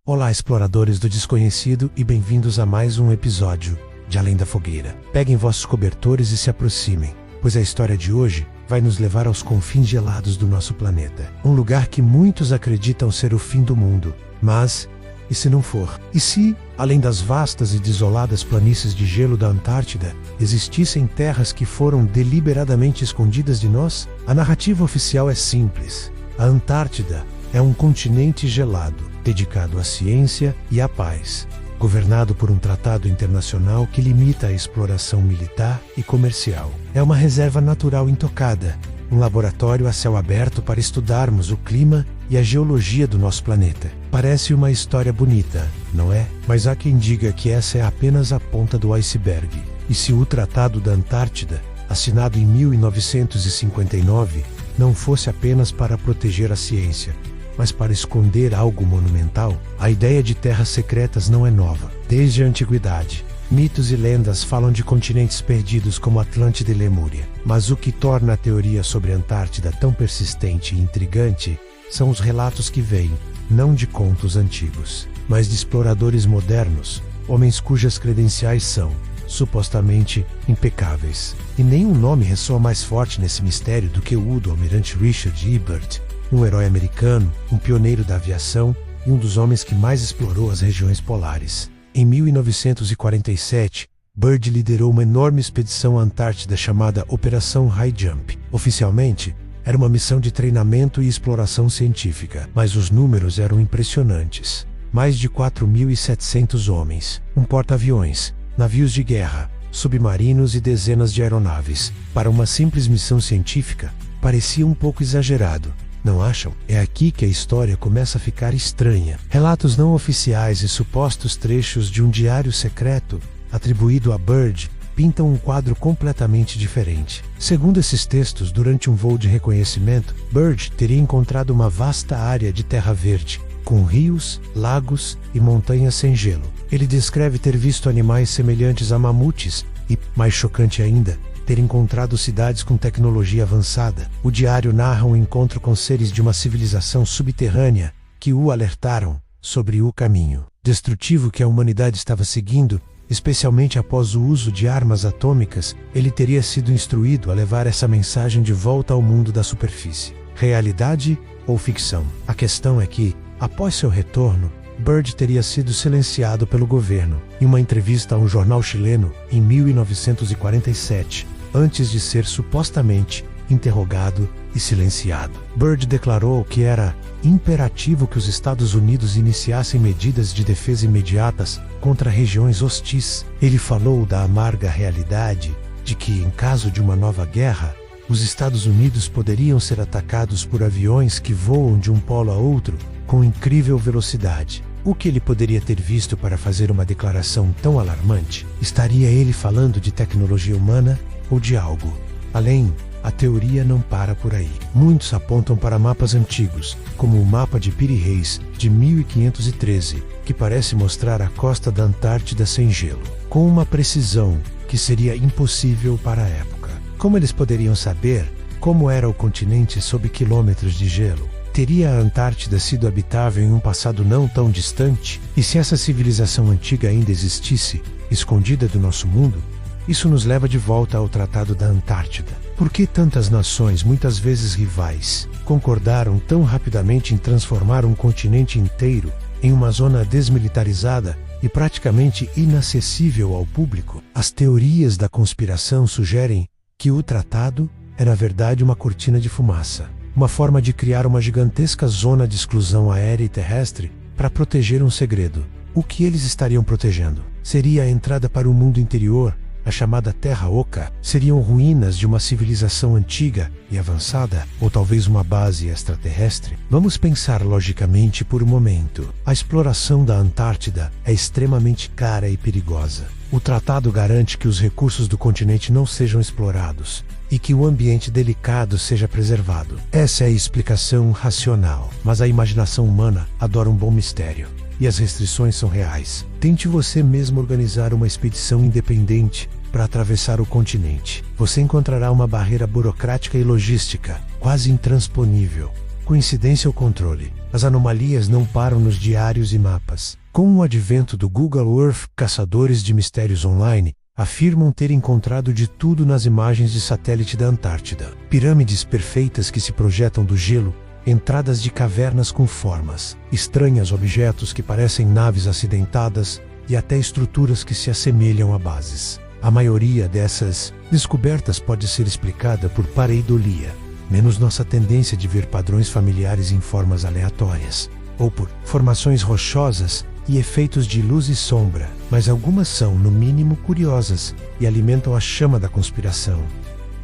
Olá, exploradores do desconhecido, e bem-vindos a mais um episódio de Além da Fogueira. Peguem vossos cobertores e se aproximem, pois a história de hoje vai nos levar aos confins gelados do nosso planeta. Um lugar que muitos acreditam ser o fim do mundo. Mas, e se não for? E se, além das vastas e desoladas planícies de gelo da Antártida, existissem terras que foram deliberadamente escondidas de nós? A narrativa oficial é simples. A Antártida é um continente gelado, dedicado à ciência e à paz, governado por um tratado internacional que limita a exploração militar e comercial. É uma reserva natural intocada, um laboratório a céu aberto para estudarmos o clima e a geologia do nosso planeta. Parece uma história bonita, não é? Mas há quem diga que essa é apenas a ponta do iceberg. E se o Tratado da Antártida, assinado em 1959, não fosse apenas para proteger a ciência, mas para esconder algo monumental? A ideia de terras secretas não é nova. Desde a antiguidade, mitos e lendas falam de continentes perdidos como Atlântida e Lemúria. Mas o que torna a teoria sobre a Antártida tão persistente e intrigante são os relatos que vêm, não de contos antigos, mas de exploradores modernos, homens cujas credenciais são, supostamente, impecáveis. E nenhum nome ressoa mais forte nesse mistério do que o do almirante Richard E. Byrd, um herói americano, um pioneiro da aviação e um dos homens que mais explorou as regiões polares. Em 1947, Byrd liderou uma enorme expedição à Antártida chamada Operação High Jump. Oficialmente, era uma missão de treinamento e exploração científica, mas os números eram impressionantes. Mais de 4.700 homens, um porta-aviões, navios de guerra, submarinos e dezenas de aeronaves. Para uma simples missão científica, parecia um pouco exagerado. Não acham? É aqui que a história começa a ficar estranha. Relatos não oficiais e supostos trechos de um diário secreto atribuído a Byrd pintam um quadro completamente diferente. Segundo esses textos, durante um voo de reconhecimento, Byrd teria encontrado uma vasta área de terra verde, com rios, lagos e montanhas sem gelo. Ele descreve ter visto animais semelhantes a mamutes e, mais chocante ainda, ter encontrado cidades com tecnologia avançada. O diário narra um encontro com seres de uma civilização subterrânea que o alertaram sobre o caminho destrutivo que a humanidade estava seguindo, especialmente após o uso de armas atômicas. Ele teria sido instruído a levar essa mensagem de volta ao mundo da superfície. Realidade ou ficção? A questão é que, após seu retorno, Byrd teria sido silenciado pelo governo. Em uma entrevista a um jornal chileno, em 1947, antes de ser supostamente interrogado e silenciado, Byrd declarou que era imperativo que os Estados Unidos iniciassem medidas de defesa imediatas contra regiões hostis. Ele falou da amarga realidade de que, em caso de uma nova guerra, os Estados Unidos poderiam ser atacados por aviões que voam de um polo a outro com incrível velocidade. O que ele poderia ter visto para fazer uma declaração tão alarmante? Estaria ele falando de tecnologia humana ou de algo além? A teoria não para por aí. Muitos apontam para mapas antigos, como o mapa de Piri Reis, de 1513, que parece mostrar a costa da Antártida sem gelo, com uma precisão que seria impossível para a época. Como eles poderiam saber como era o continente sob quilômetros de gelo? Teria a Antártida sido habitável em um passado não tão distante? E se essa civilização antiga ainda existisse, escondida do nosso mundo? Isso nos leva de volta ao Tratado da Antártida. Por que tantas nações, muitas vezes rivais, concordaram tão rapidamente em transformar um continente inteiro em uma zona desmilitarizada e praticamente inacessível ao público? As teorias da conspiração sugerem que o tratado é na verdade uma cortina de fumaça, uma forma de criar uma gigantesca zona de exclusão aérea e terrestre para proteger um segredo. O que eles estariam protegendo? Seria a entrada para o mundo interior, a chamada Terra Oca? Seriam ruínas de uma civilização antiga e avançada? Ou talvez uma base extraterrestre? Vamos pensar logicamente por um momento. A exploração da Antártida é extremamente cara e perigosa. O tratado garante que os recursos do continente não sejam explorados e que o ambiente delicado seja preservado. Essa é a explicação racional, mas a imaginação humana adora um bom mistério. E as restrições são reais. Tente você mesmo organizar uma expedição independente para atravessar o continente. Você encontrará uma barreira burocrática e logística quase intransponível. coincidência ou controle. As anomalias não param nos diários e mapas. Com o advento do Google Earth, caçadores de mistérios online afirmam ter encontrado de tudo nas imagens de satélite da Antártida. Pirâmides perfeitas que se projetam do gelo, entradas de cavernas com formas estranhas, objetos que parecem naves acidentadas e até estruturas que se assemelham a bases. A maioria dessas descobertas pode ser explicada por pareidolia, menos nossa tendência de ver padrões familiares em formas aleatórias, ou por formações rochosas e efeitos de luz e sombra, mas algumas são, no mínimo, curiosas e alimentam a chama da conspiração.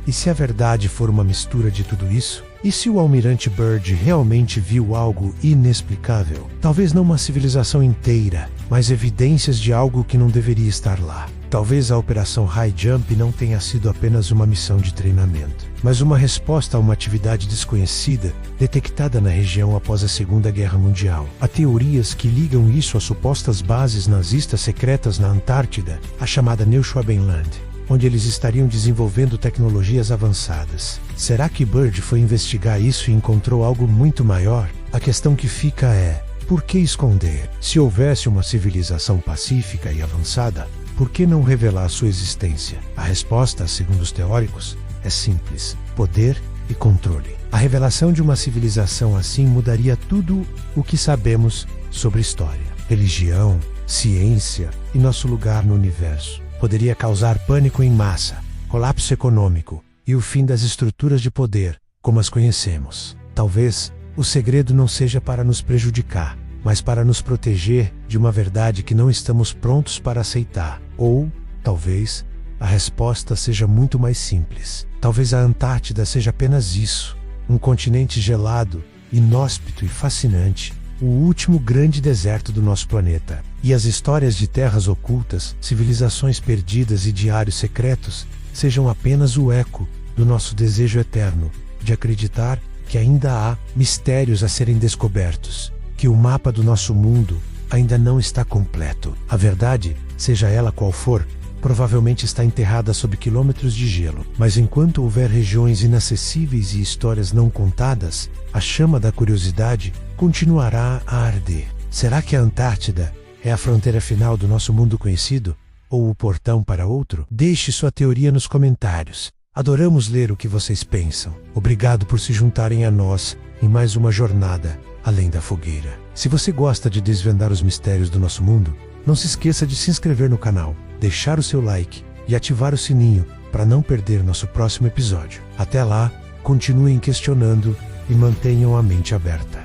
E se a verdade for uma mistura de tudo isso? E se o almirante Byrd realmente viu algo inexplicável? Talvez não uma civilização inteira, mas evidências de algo que não deveria estar lá. Talvez a Operação High Jump não tenha sido apenas uma missão de treinamento, mas uma resposta a uma atividade desconhecida detectada na região após a Segunda Guerra Mundial. Há teorias que ligam isso a supostas bases nazistas secretas na Antártida, a chamada Neuschwabenland, onde eles estariam desenvolvendo tecnologias avançadas. Será que Byrd foi investigar isso e encontrou algo muito maior? A questão que fica é: por que esconder? Se houvesse uma civilização pacífica e avançada, por que não revelar sua existência? A resposta, segundo os teóricos, é simples: poder e controle. A revelação de uma civilização assim mudaria tudo o que sabemos sobre história, religião, ciência e nosso lugar no universo. Poderia causar pânico em massa, colapso econômico e o fim das estruturas de poder, como as conhecemos. Talvez o segredo não seja para nos prejudicar, mas para nos proteger de uma verdade que não estamos prontos para aceitar. Ou, talvez, a resposta seja muito mais simples. Talvez a Antártida seja apenas isso: um continente gelado, inóspito e fascinante, o último grande deserto do nosso planeta. E as histórias de terras ocultas, civilizações perdidas e diários secretos sejam apenas o eco do nosso desejo eterno de acreditar que ainda há mistérios a serem descobertos, que o mapa do nosso mundo ainda não está completo. A verdade, seja ela qual for, provavelmente está enterrada sob quilômetros de gelo. Mas enquanto houver regiões inacessíveis e histórias não contadas, a chama da curiosidade continuará a arder. Será que a Antártida é a fronteira final do nosso mundo conhecido? Ou o portão para outro? Deixe sua teoria nos comentários. Adoramos ler o que vocês pensam. Obrigado por se juntarem a nós em mais uma jornada além da fogueira. Se você gosta de desvendar os mistérios do nosso mundo, não se esqueça de se inscrever no canal, deixar o seu like e ativar o sininho para não perder nosso próximo episódio. Até lá, continuem questionando e mantenham a mente aberta.